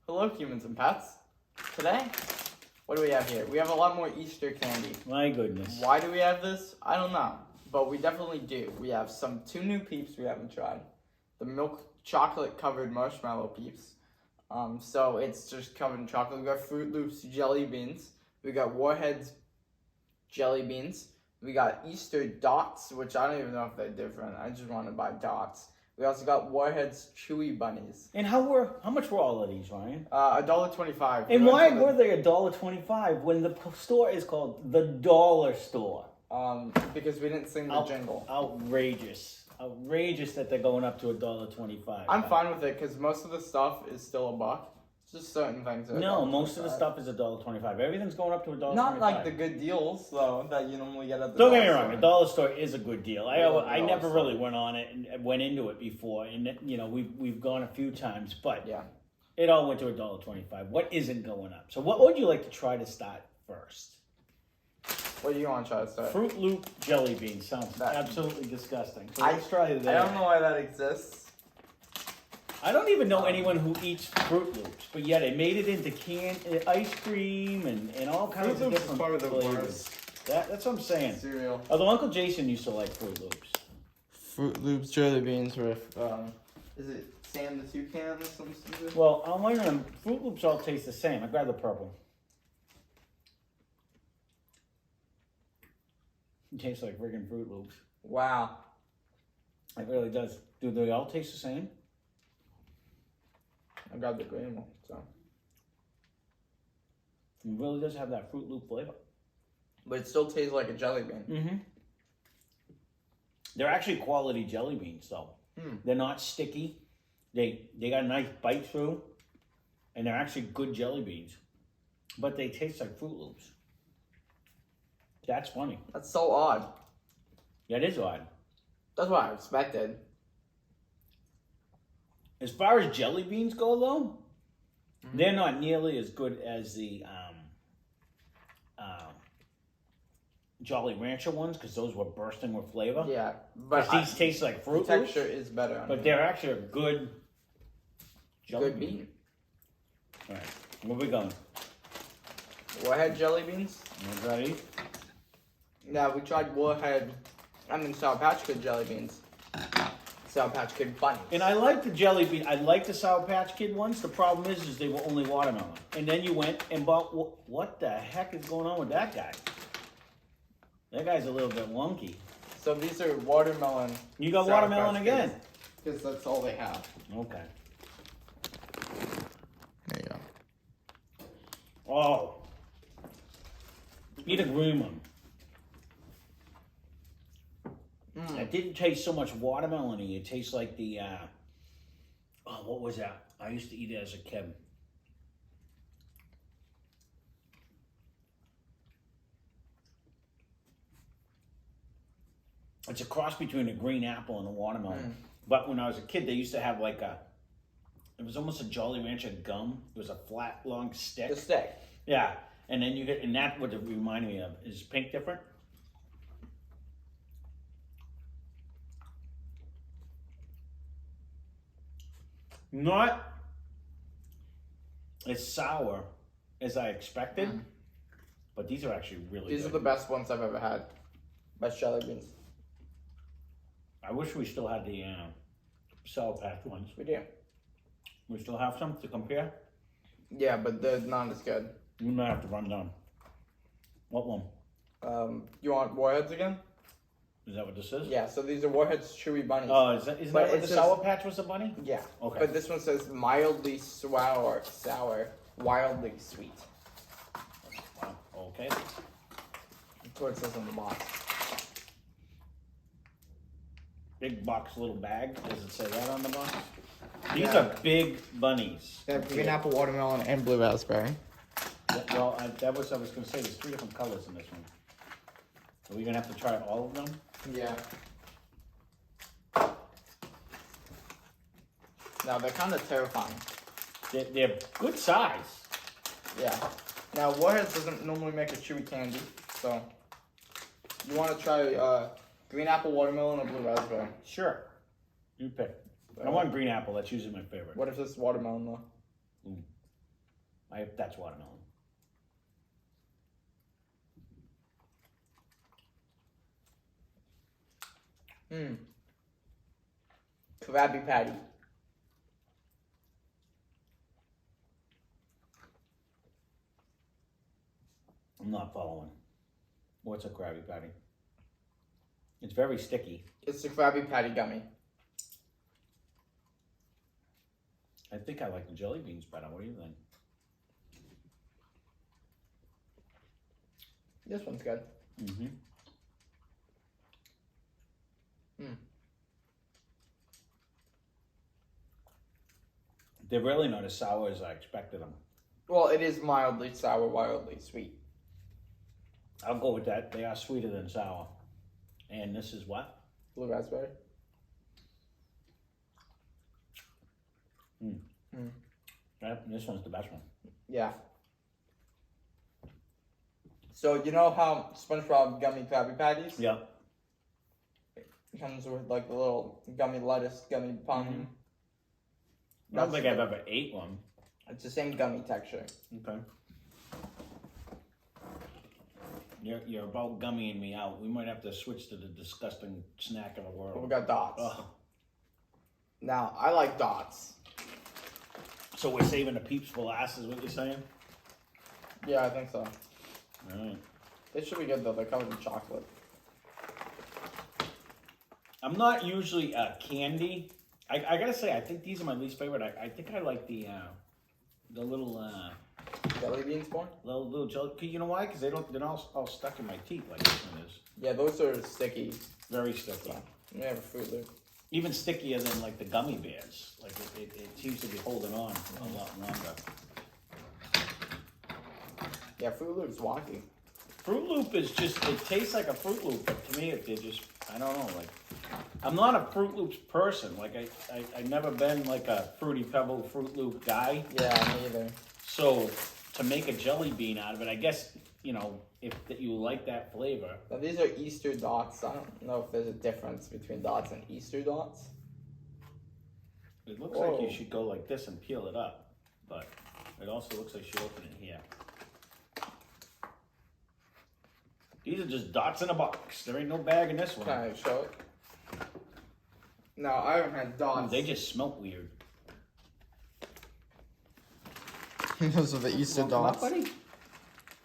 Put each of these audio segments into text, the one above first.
Hello, humans and pets. Today, what do we have here? We have a lot more Easter candy. My goodness. Why do we have this? I don't know, but we definitely do. We have two new Peeps we haven't tried. The milk chocolate covered marshmallow Peeps. So it's just covered in chocolate. We got Froot Loops Jellybeans. We got Warheads Jellybeans. We got Easter Dots, which I don't even know if they're different. I just want to buy dots. We also got Warheads Chewy Bunnies. And how much were all of these, Ryan? $1.25. And why were they $1.25 when the store is called the Dollar Store? Because we didn't sing the jingle. Outrageous that they're going up to $1.25. I'm fine with it because most of the stuff is still $1. It's just certain things. No, most of the stuff is $1.25. Everything's going up to $1.25. Not like the good deals though that you normally get at the. Don't get me wrong, the Dollar Store is a good deal. I never really went on it and went into it before, and we've gone a few times, but yeah, it all went to $1.25. What isn't going up? So what would you like to try to start first? What do you want to try to start? Fruit Loop Jellybeans sounds absolutely disgusting. So let's try that. I don't know why that exists. I don't even know anyone who eats Fruit Loops, but yeah, they made it into ice cream and all kinds of different flavors. That's what I'm saying. Cereal. Although Uncle Jason used to like Fruit Loops. Fruit Loops Jellybeans with, is it Sam the Toucan or something stupid? Well, I'm wondering, Fruit Loops all taste the same. I grab the purple. It tastes like friggin' Fruit Loops. Wow. It really does. Do they all taste the same? I got the green one, so. It really does have that Fruit Loop flavor. But it still tastes like a jelly bean. Mm-hmm. They're actually quality jelly beans, though. They're not sticky. They got a nice bite through, and they're actually good jelly beans. But they taste like Fruit Loops. That's funny. That's so odd. That is odd. That's what I expected. As far as jelly beans go, though, they're not nearly as good as the Jolly Rancher ones, because those were bursting with flavor. Yeah, but these taste like Fruit Loops. The texture is better. But they're actually a good jelly bean. All right, where we going? Warhead jelly beans. You ready? Yeah, we tried Sour Patch Kid jelly beans. Sour Patch Kid bunnies. And I like the jelly bean. I like the Sour Patch Kid ones. The problem is they were only watermelon. And then you went and bought, what the heck is going on with that guy? That guy's a little bit wonky. So these are watermelon. You got watermelon again? Because that's all they have. Okay. There you go. Oh. Eat a green one. It didn't taste so much watermelon-y. It tastes like the, what was that? I used to eat it as a kid. It's a cross between a green apple and a watermelon. But when I was a kid, they used to have like it was almost a Jolly Rancher gum. It was a flat, long stick. The stick. Yeah. And then and that's what it reminded me of. Is pink different? Not as sour as I expected, but these are actually really good. These are the best ones I've ever had. Best jelly beans. I wish we still had the Sour Patch ones. We do. We still have some to compare? Yeah, but they're not as good. We might have to run down. What one? You want Warheads again? Is that what this is? Yeah, so these are Warheads Chewy Bunnies. Oh, isn't that what the Sour Patch was, a bunny? Yeah. Okay. But this one says mildly sour, wildly sweet. Wow. Okay. That's what it says on the box. Big box, little bag. Does it say that on the box? These are big bunnies. They have green apple, watermelon, and blue raspberry. Well, I was going to say there's 3 different colors in this one. Are we going to have to try all of them? Yeah. Now, they're kind of terrifying. They're good size. Yeah. Now, Warheads doesn't normally make a chewy candy, so you want to try green apple, watermelon, or blue raspberry? Sure. You pick. I want green apple. That's usually my favorite. What if it's watermelon, though? That's watermelon. Krabby Patty. I'm not following. What's a Krabby Patty? It's very sticky. It's the Krabby Patty gummy. I think I like the jelly beans better. What do you think? This one's good. Mm-hmm. They're really not as sour as I expected them. Well, it is mildly sour, mildly sweet. I'll go with that. They are sweeter than sour. And this is what? Blue raspberry. This one's the best one. Yeah. So you know how SpongeBob gummy Krabby Patties? Yeah. It comes with like the little gummy lettuce, gummy pumpkin. I don't think I've ever ate one. It's the same gummy texture. Okay. You're about gummying me out. We might have to switch to the disgusting snack of the world. But we got dots. Ugh. Now, I like dots. So we're saving the Peeps for last, is what you're saying? Yeah, I think so. Alright. They should be good though. They're covered in chocolate. I'm not usually a candy. I gotta say, I think these are my least favorite. I think I like the little Jellybeans one? little jelly. You know why? Because they're not all stuck in my teeth like this one is. Yeah, those are sticky. Very sticky. We have a Fruit Loop. Even stickier than like the gummy bears. Like it seems to be holding on a lot longer. Yeah, Fruit Loop's wonky. Fruit Loop is just, it tastes like a Fruit Loop, but to me they're just, I don't know, like, I'm not a Fruit Loops person. Like I've never been like a Fruity Pebble Fruit Loop guy. Yeah, me either. So to make a jelly bean out of it, I guess, you know, if you like that flavor. Now these are Easter dots. I don't know if there's a difference between dots and Easter dots. It looks like you should go like this and peel it up, but it also looks like you should open it here. These are just dots in a box. There ain't no bag in this one. Can I show it? No, I haven't had dots. They just smell weird. Those are the Easter Come up, dots. buddy.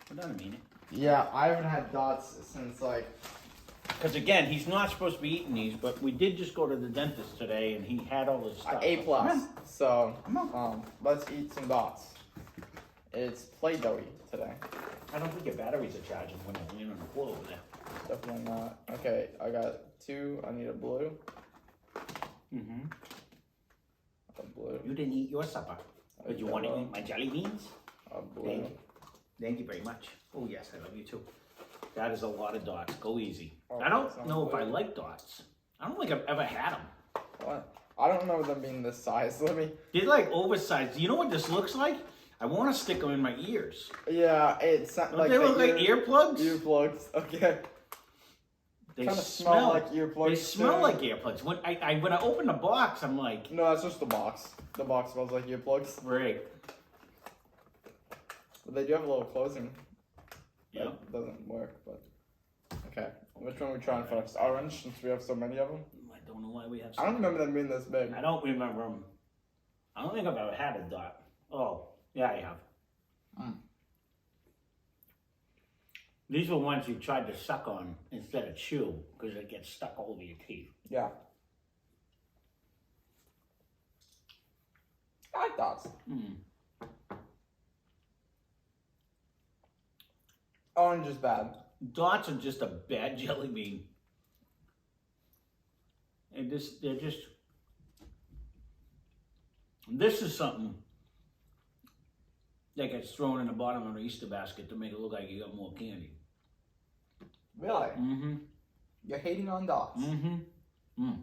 Hold on a minute. Yeah, I haven't had dots since like. Because again, he's not supposed to be eating these, but we did just go to the dentist today, and he had all this stuff. A+. So, Come on. let's eat some dots. It's Play-Doh-y today. I don't think your batteries are charging when they're laying on the floor over there. Definitely not. Okay, I got 2. I need a blue. Mm-hmm. A blue. You didn't eat your supper. But you want to eat my jelly beans? A blue. Thank you very much. Oh yes, I love you too. That is a lot of dots. Go easy. Oh, I don't know if I like dots. I don't think I've ever had them. What? I don't remember them being this size. Let me. They're like oversized. You know what this looks like? I want to stick them in my ears. Yeah, it's not Don't like they look like earplugs? Earplugs. Okay. They Kind of smell like earplugs. They smell too. like earplugs. When I open the box, I'm like, No, that's just the box. The box smells like earplugs. great. But they do have a little closing. Yeah. That doesn't work, but. Okay. Which one are we trying first? Orange, since we have so many of them? I don't know why we have. I don't remember them being this big. I don't remember them. I don't think I've ever had a dot. Oh, yeah, I have. These were ones you tried to suck on instead of chew because they get stuck all over your teeth. Yeah. I like dots. Orange is bad. Dots are just a bad jelly bean. And they're just. This is something that gets thrown in the bottom of an Easter basket to make it look like you got more candy. Really? Mm-hmm. You're hating on dots. Mm-hmm.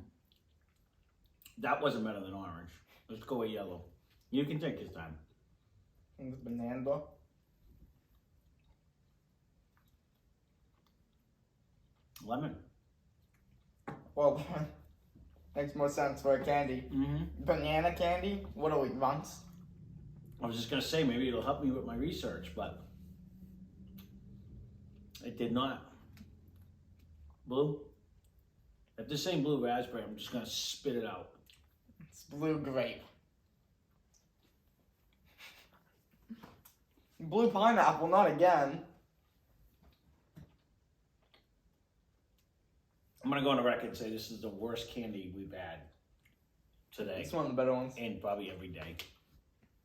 That wasn't better than orange. Let's go with yellow. You can take this time. And the banana. Lemon. Well, makes more sense for a candy. Mm-hmm. Banana candy? What are we, months? I was just gonna say maybe it'll help me with my research, but it did not. Blue? If this ain't blue raspberry, I'm just gonna spit it out. It's blue grape. Blue pineapple, not again. I'm gonna go on the record and say this is the worst candy we've had today. It's one of the better ones. And probably every day.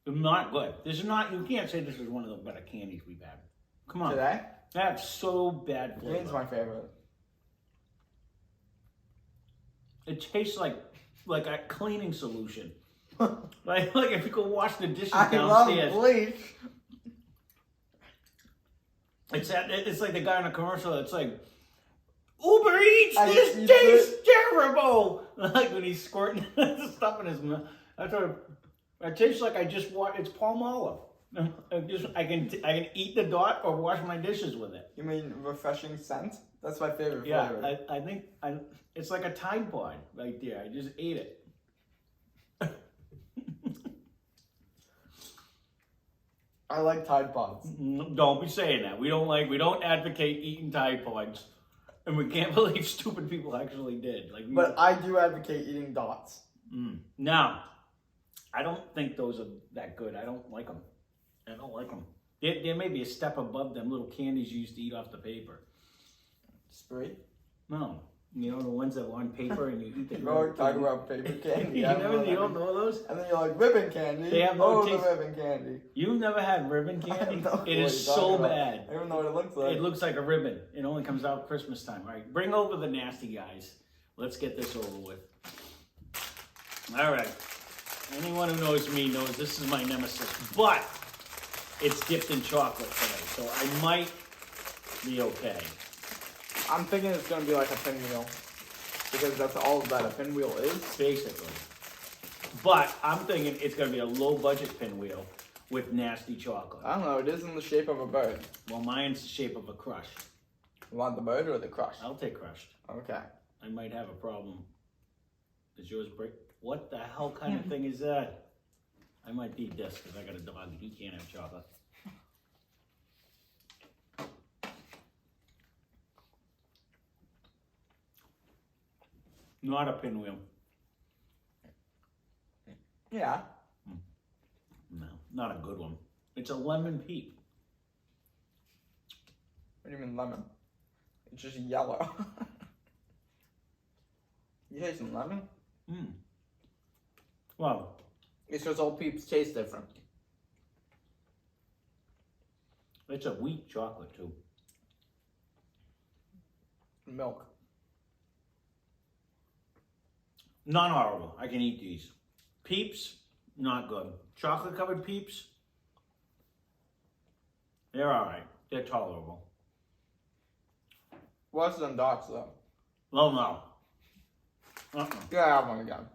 It's not good. This is not, you can't say this is one of the better candies we've had. Come on. Today? That's so bad flavor. Green's my favorite. It tastes like a cleaning solution. like if you go wash the dishes I downstairs. love bleach. It's like the guy in a commercial that's like, Uber Eats, You this tastes terrible. Like when he's squirting stuff in his mouth. That's what it tastes like. I just it's palm olive. I can eat the dot or wash my dishes with it. You mean refreshing scent? That's my favorite Yeah, flavor. I think it's like a Tide Pod right there. I just ate it. I like Tide Pods. Don't be saying that. We don't advocate eating Tide Pods. And we can't believe stupid people actually did. But I do advocate eating dots. Now, I don't think those are that good. I don't like them. They're maybe a step above them little candies you used to eat off the paper. Spree? No. You know, the ones that were on paper and you eat the You're always talking about paper candy. You don't know those? And then you're like, ribbon candy. They have no taste. The ribbon candy. You've never had ribbon candy? It is so talking about. bad. I don't even know what it looks like. It looks like a ribbon. It only comes out Christmas time. All right, bring over the nasty guys. Let's get this over with. All right. Anyone who knows me knows this is my nemesis, but it's dipped in chocolate today, so I might be okay. I'm thinking it's going to be like a pinwheel. Because that's all that a pinwheel is. Basically. But I'm thinking it's going to be a low-budget pinwheel with nasty chocolate. I don't know. It is in the shape of a bird. Well, mine's the shape of a crush. You want the bird or the crush? I'll take crushed. Okay. I might have a problem. Does yours break? What the hell kind of thing is that? I might need this because I got a dog and he can't have chocolate. Not a pinwheel. Yeah. No, not a good one. It's a lemon peep. What do you mean lemon? It's just yellow. You taste some lemon? Well, it's because all Peeps taste different. it's a wheat chocolate too. Milk. Not horrible. I can eat these. Peeps, not good. Chocolate covered Peeps, they're alright. They're tolerable. Worse than dots though. Well, no. Yeah, I have one again.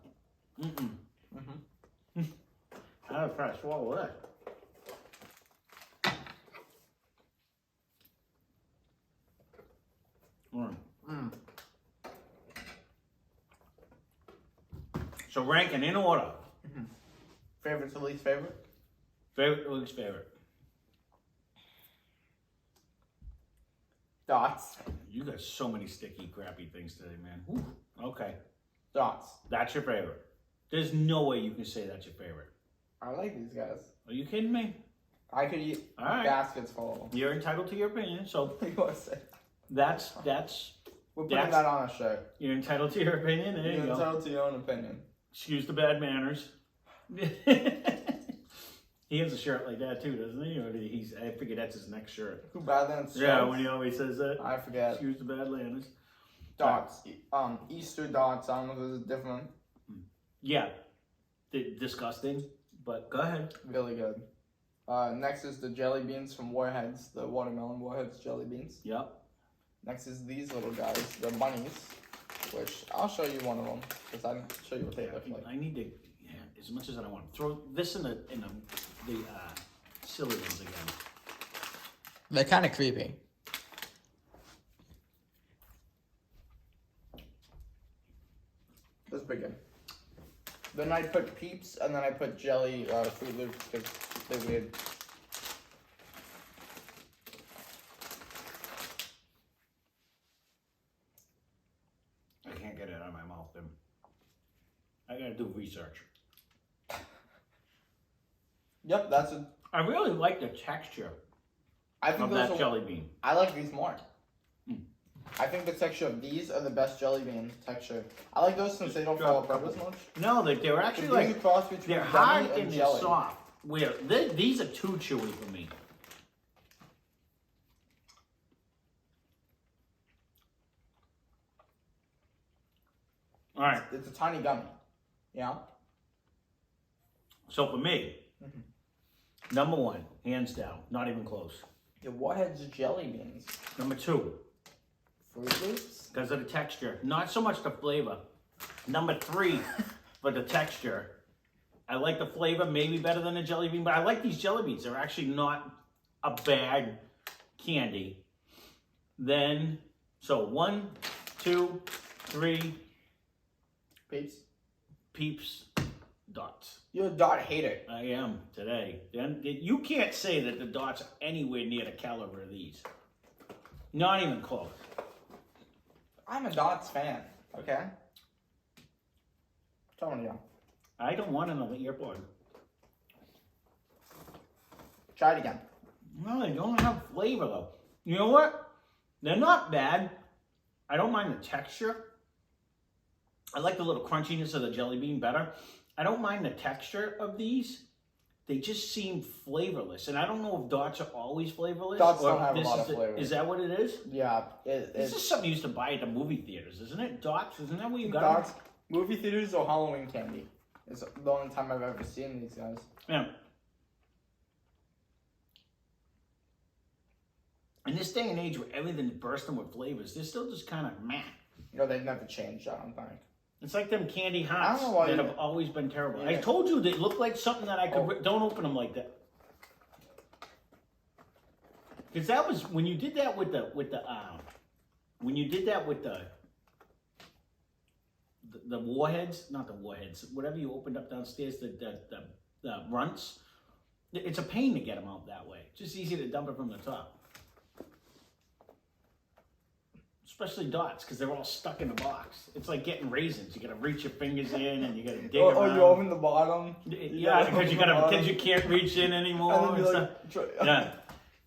I gotta try to swallow that. So ranking in order. Favorite to least favorite? Favorite to least favorite. Dots. You got so many sticky, crappy things today, man. Whew. Okay. Dots. That's your favorite. There's no way you can say that's your favorite. I like these guys. Are you kidding me? I could eat All right. baskets full of them. You're entitled to your opinion, so You want to say? that's We're putting that on a shirt. you're entitled to your opinion. There you You're go. entitled to your own opinion. Excuse the bad manners. He has a shirt like that too, doesn't he? Or I figure that's his next shirt. Who Badlands? Yeah, when he always says that. I forget. Excuse the bad manners. Dots. Easter dots. I don't know if this is different. Yeah, disgusting. But go ahead. Really good. Next is the Jellybeans from Warheads, the watermelon Warheads Jellybeans. Yep. Next is these little guys, the bunnies, which I'll show you one of them because I didn't show you what they look like. I need to, as much as I want to throw this in the silly ones again. They're kind of creepy. Let's begin. Then I put Peeps and then I put Jelly Froot Loops because They're weird. I can't get it out of my mouth, then. I gotta do research. Yep, that's a. I really like the texture I think of those that are, jelly bean. I like these more. Mm. I think the texture of these are the best jelly bean texture. I like those since they don't fall apart as much. No, they're actually These are like, cross between they're gummy hard and and they're jelly. soft. Where these are too chewy for me. All right. It's a tiny gummy. Yeah. So for me, number one, hands down, not even close. The Warheads Jellybeans. Number two, Froot Loops. because of the texture, not so much the flavor. Number three, for the texture. I like the flavor maybe better than a jelly bean, but I like these jelly beans. They're actually not a bad candy. Then, so 1, 2, 3, Peeps. Peeps, dots. You're a dot hater. I am today. Then you can't say that the dots are anywhere near the caliber of these. Not even close. I'm a dots fan. Okay. Telling you. I don't want another earbud. Try it again. No, they don't have flavor though. You know what? They're not bad. I don't mind the texture. I like the little crunchiness of the jelly bean better. I don't mind the texture of these. They just seem flavorless. And I don't know if dots are always flavorless. Dots or don't have a this lot is of flavor. Is that what it is? Yeah. This is something you used to buy at the movie theaters, isn't it? Dots? Isn't that where you got Dots. them? Movie theaters or Halloween candy. It's the only time I've ever seen these guys. Yeah. In this day and age where everything's bursting with flavors, they're still just kind of meh. You know, they've never changed, I don't think. It's like them candy I hearts don't know why that you- have always been terrible. Yeah. I told you they look like something that I could... Oh. Don't open them like that. Because that was... When you did that with the when you did that with the Warheads... Not the Warheads. Whatever you opened up downstairs, the runts. It's a pain to get them out that way. It's just easy to dump it from the top. Especially dots, because they're all stuck in the box. It's like getting raisins. You gotta reach your fingers in and you gotta dig Oh, around. you open the bottom. Yeah, because you can't reach in anymore. And then and be stuff. like,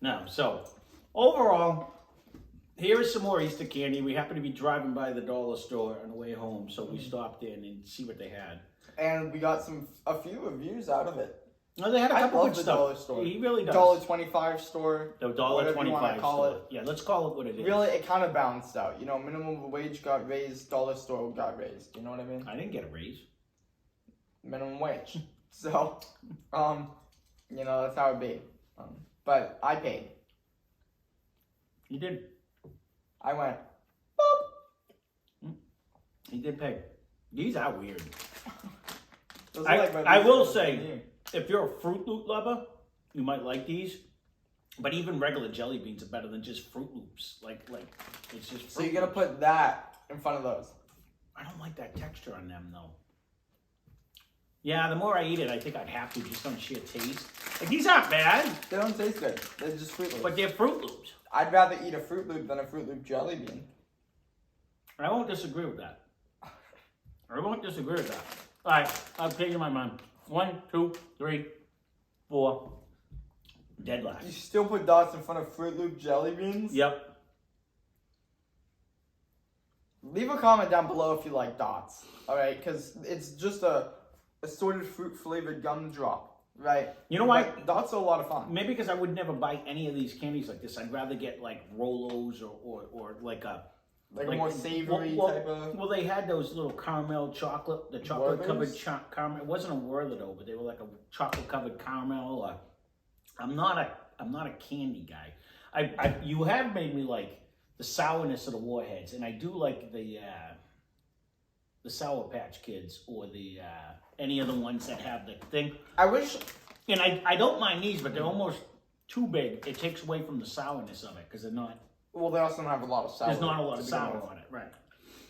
No. So, overall, here is some more Easter candy. We happen to be driving by the dollar store on the way home, so we stopped in and see what they had. and we got a few reviews out of it. No, they had a I couple love good the stuff. dollar store. He really does. $1.25 store. The whatever you wanna $1.25 call store. it. Yeah, let's call it what it is. Really, it kind of balanced out. You know, minimum wage got raised, dollar store got raised. You know what I mean? I didn't get a raise. Minimum wage. So, you know, that's how it be. But I paid. You did. I went, He did pay. These are weird. those are like my I will favorite say, thing. if you're a Fruit Loop lover, you might like these. But even regular jelly beans are better than just Fruit Loops. Like it's just. So you're Fruit gonna Loops. put that in front of those. I don't like that texture on them though. Yeah, the more I eat it, I think I'd have to just on sheer taste. Like these aren't bad, They don't taste good. They're just Fruit Loops. but they're Fruit Loops. I'd rather eat a Fruit Loop than a Fruit Loop jelly bean. I won't disagree with that. I won't disagree with that. All right, I'll take you my mind. 1, 2, 3, 4. Dead You last. still put dots in front of Fruit Loop jelly beans? Yep. Leave a comment down below if you like dots. Alright, because it's just a assorted fruit flavored gumdrop, right? You know why? But dots are a lot of fun. Maybe because I would never buy any of these candies like this. I'd rather get like Rolos or like a Like a more savory type of. Well, they had those little caramel chocolate, the chocolate covered Werthers? caramel. It wasn't a Werther though, but they were like a chocolate covered caramel. I'm not a candy guy. You have made me like the sourness of the Warheads, and I do like the Sour Patch Kids or the any of the ones that have the thing. I wish. And I don't mind these, but they're almost too big. It takes away from the sourness of it because they're not. Well, they also don't have a lot of sour. There's not a lot to of begin sour with. on it, right?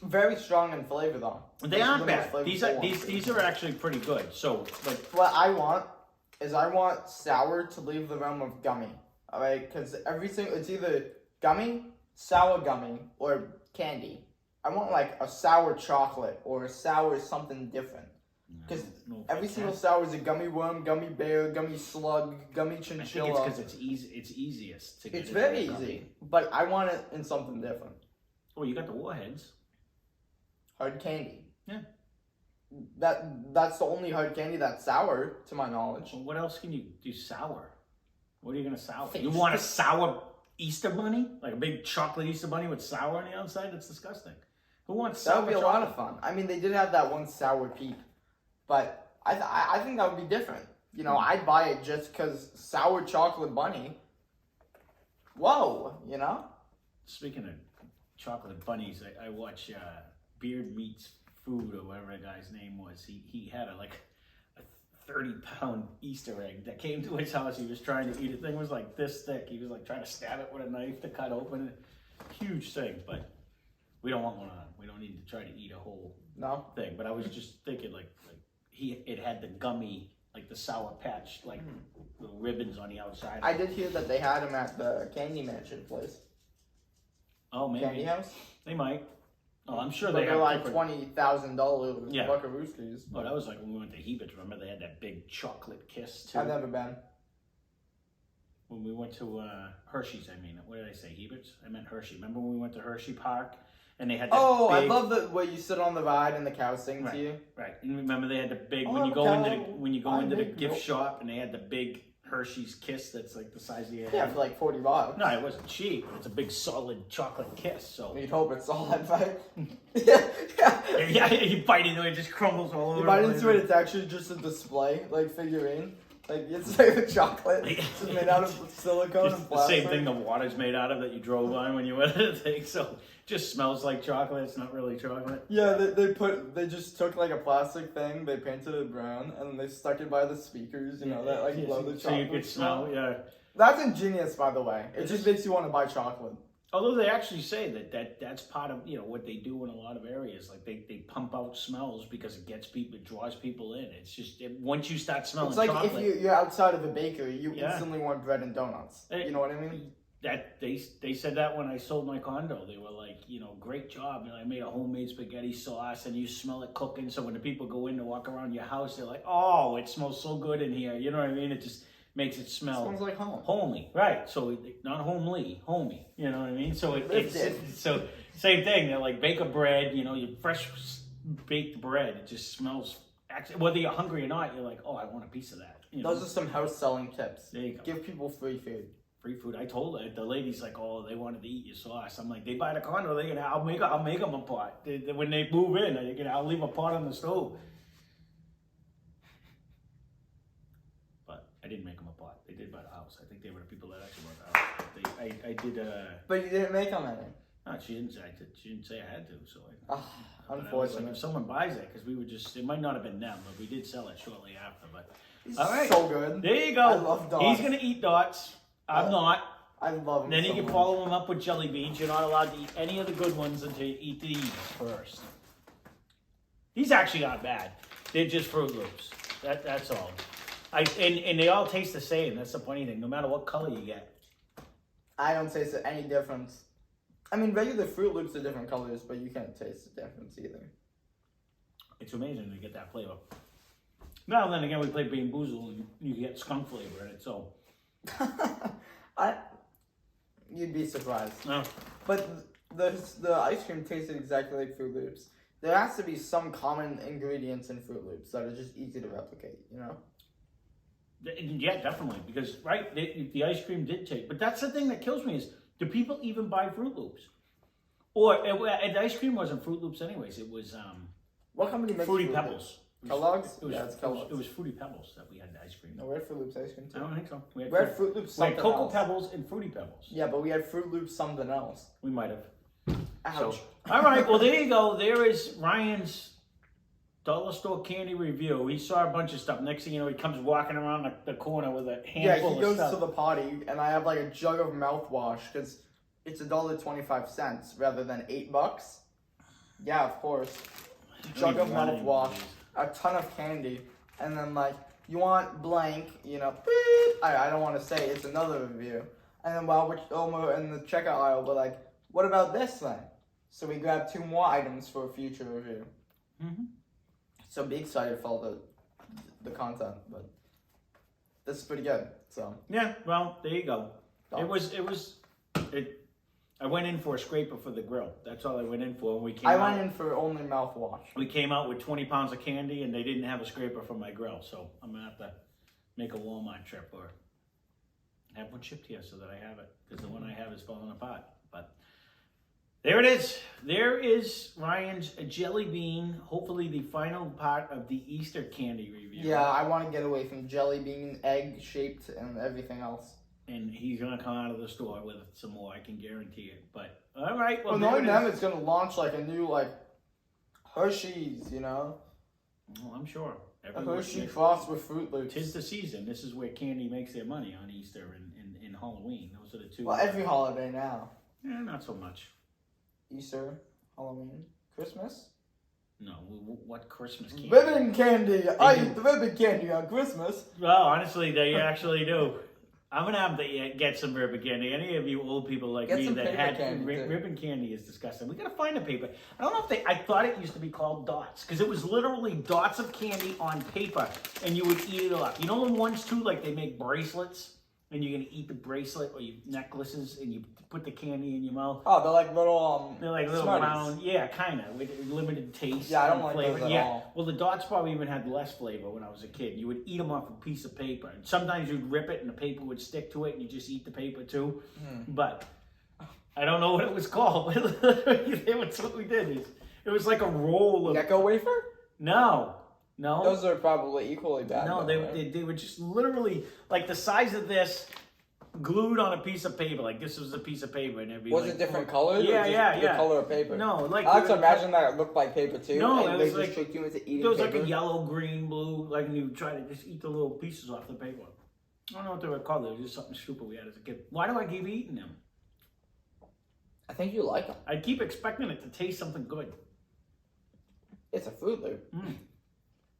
Very strong in flavor though. They These aren't are the most bad. flavorful ones. These are actually pretty good. So, like, What I want is I want sour to leave the realm of gummy. All right, because it's either gummy, sour gummy, or candy. I want like a sour chocolate or a sour something different. Because every single sour is a gummy worm, gummy bear, gummy slug, gummy chinchilla. I think it's because it's easy. It's easiest to get. It's very easy, but I want it in something different. Oh, you got the Warheads. Hard candy. Yeah. That's the only hard candy that's sour, to my knowledge. Well, what else can you do sour? What are you gonna sour? Think You want a sour Easter bunny? Like a big chocolate Easter bunny with sour on the outside? That's disgusting. Who wants sour? That would be a lot of fun. I mean, they did have that one sour peep, but I think that would be different. You know, I'd buy it just because sour chocolate bunny. Whoa, you know. Speaking of chocolate bunnies, I watch Beard Meats Food or whatever that guy's name was. He had a 30-pound Easter egg that came to his house. He was trying to eat it. The thing was like this thick. He was like trying to stab it with a knife to cut open it. Huge thing, but we don't want one on. We don't need to try to eat a whole thing. But I was just thinking it had the gummy, like the Sour Patch, little ribbons on the outside. I did hear that they had them at the Candy Mansion place. Oh, maybe. Candy House? They might. Oh, I'm sure they're have like $20,000 buckaroos. Oh, that was like when we went to Hebert. Remember they had that big chocolate kiss too? I've never been. When we went to Hershey's, I mean, what did I say? Hebert's? I meant Hershey. Remember when we went to Hershey Park and they had that I big... love the way you sit on the ride and the cow sing to you. Right. And remember they had the big when you go into the gift shop and they had the big Hershey's kiss that's like the size of your head. Yeah, for like $40. No, it wasn't cheap. It's a big solid chocolate kiss. So you'd hope it's solid, right? yeah, you bite into it, it just crumbles all over. You bite into it, it's actually just a display, like figurine. Like it's like a chocolate. It's made out of silicone and plastic. The same thing the water's made out of that you drove on when you went to the thing. So it just smells like chocolate. It's not really chocolate. Yeah, they just took like a plastic thing, they painted it brown, and then they stuck it by the speakers, that like blow the chocolate. So you could smell, yeah. That's ingenious, by the way. It just makes you want to buy chocolate. Although they actually say that's part of what they do in a lot of areas. Like they pump out smells because it draws people in. It's just once you start smelling it's like chocolate, if you're outside of a bakery, you instantly want bread and donuts. You know what I mean? That they said that when I sold my condo. They were like, great job. I made a homemade spaghetti sauce and you smell it cooking. So when the people go in to walk around your house, they're like, oh, it smells so good in here. You know what I mean? It just makes it smell. It smells like home. Homely, right? So not homely, homey. You know what I mean? So it's so same thing. They're like bake a bread. You fresh baked bread. It just smells. Actually, whether you're hungry or not, you're like, oh, I want a piece of that. Those are some house selling tips. There you go. Give people free food. Free food. I told her, the lady's like, oh, they wanted to eat your sauce. I'm like, they buy the condo. I'll make them a pot. When they move in, I'll leave a pot on the stove. I didn't make them a pot. They did buy the house. I think they were the people that actually bought the house. I did. But you didn't make them any. No, she didn't say. She didn't say I had to. So unfortunately, if someone buys it, because we were just, it might not have been them, but we did sell it shortly after. But all right, so good. There you go. I love dots. He's gonna eat dots. I'm not. I love them. Then you can follow him up with Jellybeans. You're not allowed to eat any of the good ones until you eat these first. These actually aren't bad. They're just Froot Loops. That's all. And they all taste the same. That's the funny thing. No matter what color you get. I don't taste any difference. I mean, regular Froot Loops are different colors, but you can't taste the difference either. It's amazing to get that flavor. Now then again, we play Bean Boozle and you get skunk flavor in it, so. You'd be surprised. No. But the ice cream tasted exactly like Froot Loops. There has to be some common ingredients in Froot Loops that are just easy to replicate, Yeah, definitely. Because, right, the ice cream did taste. But that's the thing that kills me is, do people even buy Froot Loops? Or, the ice cream wasn't Froot Loops anyways. It was what company makes Fruity Pebbles. Kellogg's? It's Kellogg's. It was Fruity Pebbles that we had the ice cream. No, we had Froot Loops ice cream too. I don't think so. We had Froot Loops we had something Cocoa else. Pebbles and Fruity Pebbles. Yeah, but we had Froot Loops something else. We might have. Ouch. So, all right, well, there you go. There is Ryan's dollar store candy review. He saw a bunch of stuff. Next thing you know, he comes walking around the corner with a handful he goes of stuff. to the potty, and I have like a jug of mouthwash because it's $1.25 rather than $8. Yeah, of course. Jug of mouthwash, a ton of candy, and then like you want blank, you know, beep. I don't want to say it's another review. And then while we're in the checkout aisle, we're like, what about this then? So we grabbed 2 more items for a future review. Mm-hmm. So be excited for all the content, but this is pretty good. So yeah, well, there you go. I went in for a scraper for the grill. That's all I went in for. I went in for only mouthwash. We came out with 20 pounds of candy, and they didn't have a scraper for my grill. So I'm gonna have to make a Walmart trip or have one shipped here so that I have it, because the one I have is falling apart. But there it is. There is Ryan's jelly bean. Hopefully the final part of the Easter candy review. Yeah, I want to get away from jelly bean, egg shaped, and everything else. And he's gonna come out of the store with some more. I can guarantee it. But all right. Well, knowing them, it's gonna launch like a new Hershey's, you know. Well, I'm sure. A Hershey crossed with Froot Loops. 'Tis the season. This is where candy makes their money, on Easter and Halloween. Those are the two. Well, every holiday now. Yeah, not so much. Easter, Halloween, Christmas. No, what Christmas candy? Ribbon candy. I eat the ribbon candy on Christmas. Well, honestly, they actually do. I'm gonna have to get some ribbon candy. Any of you old people like me that had ribbon candy is disgusting. We gotta find a paper. I don't know if I thought it used to be called dots, because it was literally dots of candy on paper, and you would eat it up. You know the ones too, like they make bracelets, and you're gonna eat the bracelet or your necklaces, and you put the candy in your mouth. Oh, they're like little They're like little Smarties. round, yeah, kind of with limited taste. Yeah, I don't and like flavor. those at all. Well, the dots probably even had less flavor when I was a kid. You would eat them off a piece of paper, and sometimes you'd rip it, and the paper would stick to it, and you just eat the paper too. But I don't know what it was called. That's what we did. It was like a roll of Necco wafer. No. Those are probably equally bad. No, they were just literally like the size of this, glued on a piece of paper. Like this was a piece of paper, and every was it different colors? Yeah, or just the yeah. color of paper. No, like I like to imagine that it looked like paper too. No, and it they was just like tricked you into eating. It was paper. like a yellow, green, blue. Like and you try to just eat the little pieces off the paper. I don't know what they were called. They were just something stupid we had as a kid. Why do I keep eating them? I think you like them. I keep expecting it to taste something good. It's a Froot Loop.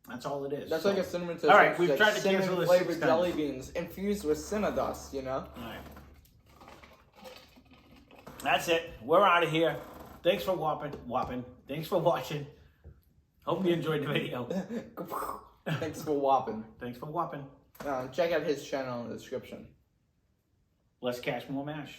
That's all it is. That's like a cinnamon toast. All right, we've tried to cancel cinnamon this flavored 6 times. jelly beans infused with cinnamon dust. You know. All right. That's it. We're out of here. Thanks for whopping. Thanks for watching. Hope you enjoyed the video. Thanks for whopping. Thanks for whopping. Check out his channel in the description. Less cash, more mash.